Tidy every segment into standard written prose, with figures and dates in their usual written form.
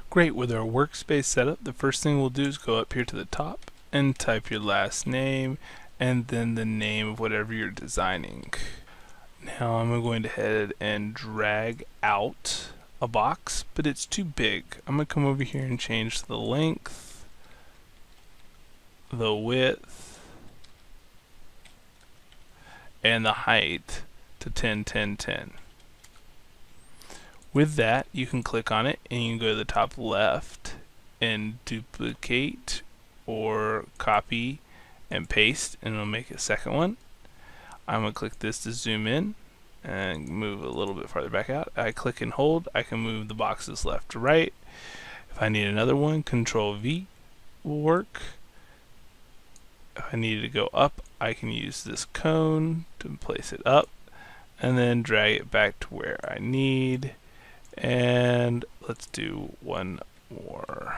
Great, with our workspace set up, the first thing we'll do is go up here to the top and type your last name and then the name of whatever you're designing. Now I'm going to head and drag out a box, but it's too big. I'm going to come over here and change the length, the width, and the height to 10, 10, 10. With that, you can click on it and you can go to the top left and duplicate or copy and paste, and it'll make a second one. I'm going to click this to zoom in and move a little bit farther back out. I click and hold, I can move the boxes left to right. If I need another one, Control V will work. If I need to go up, I can use this cone to place it up and then drag it back to where I need. And let's do one more.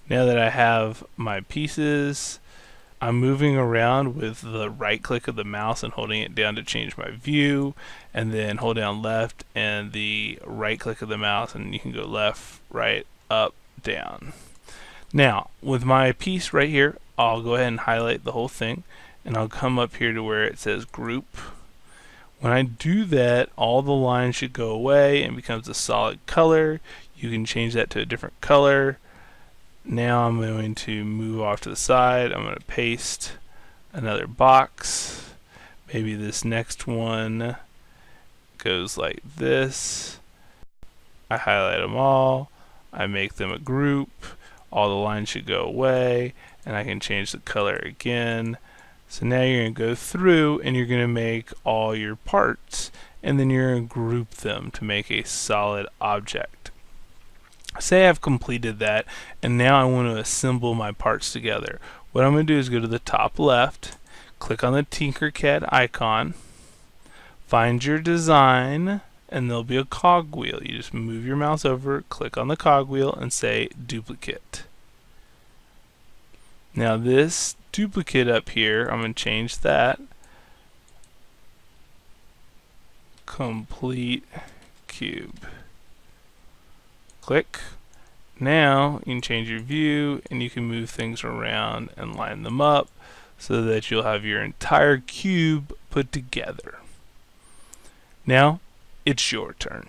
Now that I have my pieces, I'm moving around with the right click of the mouse and holding it down to change my view, and then hold down left and the right click of the mouse, and you can go left, right, up, down. Now with my piece right here, I'll go ahead and highlight the whole thing, and I'll come up here to where it says group. When I do that, all the lines should go away and becomes a solid color. You can change that to a different color. Now I'm going to move off to the side. I'm going to paste another box. Maybe this next one goes like this. I highlight them all. I make them a group. All the lines should go away, and I can change the color again. So now you're going to go through and you're going to make all your parts, and then you're going to group them to make a solid object. Say I've completed that, and now I want to assemble my parts together. What I'm going to do is go to the top left, click on the tinkercad icon, find your design, and there'll be a cogwheel. You just move your mouse over, click on the cogwheel, and say duplicate. Now this duplicate up here, I'm going to change that. Complete cube. Click. Now you can change your view and you can move things around and line them up so that you'll have your entire cube put together. Now it's your turn.